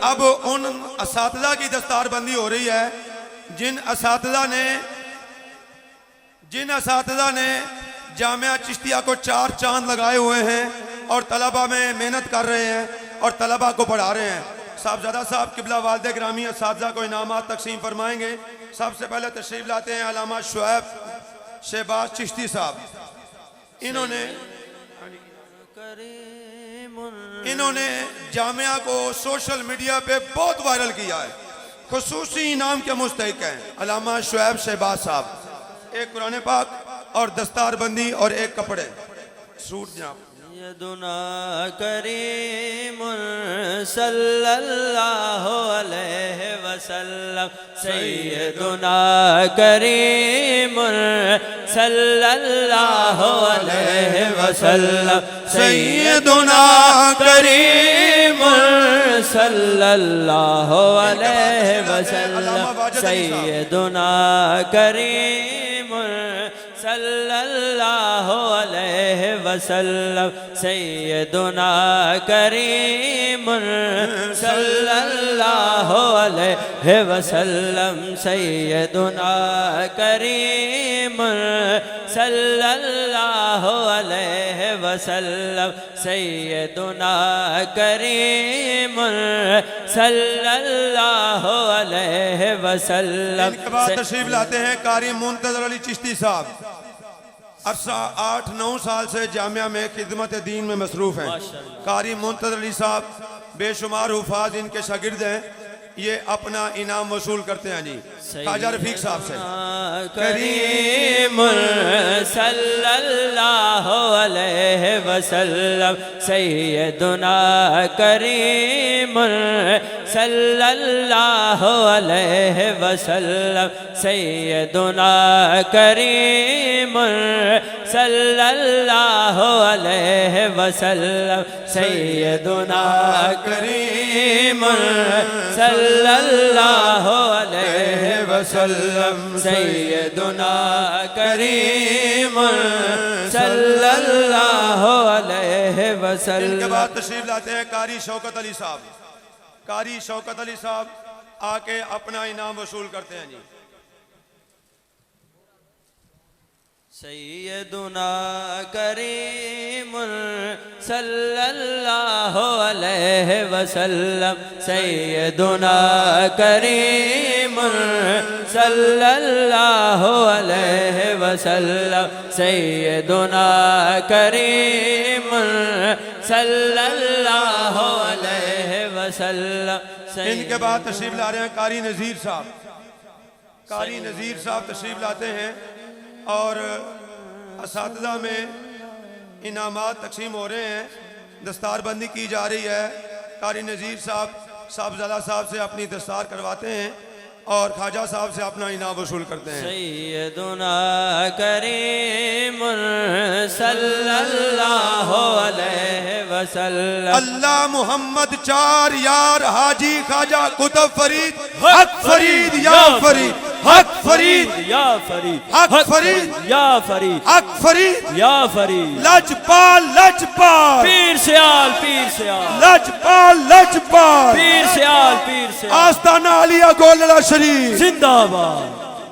अब उन असातिज़ा की दस्तारबंदी हो रही है जिन असातिज़ा ने जामिया चिश्तिया को 4 चांद लगाए हुए हैं और तलबा में मेहनत कर रहे हैं और तलबा को पढ़ा रहे हैं। साहबजादा साहब किबला वालिद ग्रामी असातिज़ा को इनामात तकसीम फरमाएंगे। सबसे पहले तशरीफ लाते हैं अल्लामा शुएब शहबाज चिश्ती साहब। इन्होंने जामिया को सोशल मीडिया पे बहुत वायरल किया है। खुसूसी इनाम के मुस्तहिक हैं अल्लामा शुएब शहबाज साहब। एक कुरान पाक और दस्तारबंदी और एक कपड़े सूट जनाब। सैयदुना करीमुन सल्लल्लाहु अलैहि वसल्लम, सैयदुना करीमुन सल्लल्लाहु अलैहि वसल्लम, सैयदुना करीमुन सल्लल्लाहु अलैहि वसल्लम, सैयदुना करीमुन सल्लल्लाहु अलैहि वसल्लम, सैयदुना करीमुन सल्लल्लाहु अलैहि वसल्लम, सैयदुना करीमुन सल्लल्लाहु अलैहि वसल्लम, सैयदुना करीमुन सल्लल्लाहु अलैहि वसल्लम। इनके बाद तशरीफ लाते हैं कारी मुंतज़र अली चिश्ती साहब। अरसा 8-9 साल से जामिया में खिदमत दीन में मसरूफ़ हैं। कारी मुंतज़र अली साहब बेशुमार हुफ़ाज़ इनके शागिर्द हैं। ये अपना इनाम वसूल करते हैं जी ख्वाजा रफीक साहब से। करीमुन सल्लल्लाहु अलैहि वसल्लम, सैयदुना करीमुन सल्लल्लाहु अलैहि वसल्लम, सैयदुना करीमुन सल्लल्लाहु अलैहि वसल्लम, सैयदुना करीमुन सल्लल्लाहु अलैहि वसल्लम, सैयदुना करीमुन सल्लल्लाहु अलैहि वसल्लम। इनके बाद तशरीफ लाते हैं कारी शौकत अली साहब। कारी शौकत अली साहब आके अपना इनाम वसूल करते हैं जी। सैयदुना करीमुन सल्लल्लाहु अलैहि वसल्लम, सैयदुना करीमुन सल्लल्लाहु अलैहि वसल्लम, सैयदुना करीमुन सल्लल्लाहु अलैहि वसल्लम। इनके बाद तशरीफ ला रहे हैं कारी नज़ीर साहब। कारी नज़ीर साहब तशरीफ लाते हैं और असातिज़ा में इनामात तकसीम हो रहे हैं, दस्तारबंदी की जा रही है। कारी नज़ीर साहब साहबजादा साहब से अपनी दस्तार करवाते हैं और ख्वाजा साहब से अपना इनाम वसूल करते हैं। सैयदुना करीमुन सल्लल्लाहु अलैहि वसल्लम। अल्लाह मोहम्मद 4 यार हाजी ख्वाजा कुतुब फरीद हक फरीद या फरीद हक फरीद या फरीद हक फरीद या फरीद हक फरीद या फरीद। लजपाल लजपाल पीर सियाल पीर सियाल लजपाल लजपाल पीर सियाल पीर सियाल। आस्ताना अलिया गोलड़ा शरीफ जिंदाबाद।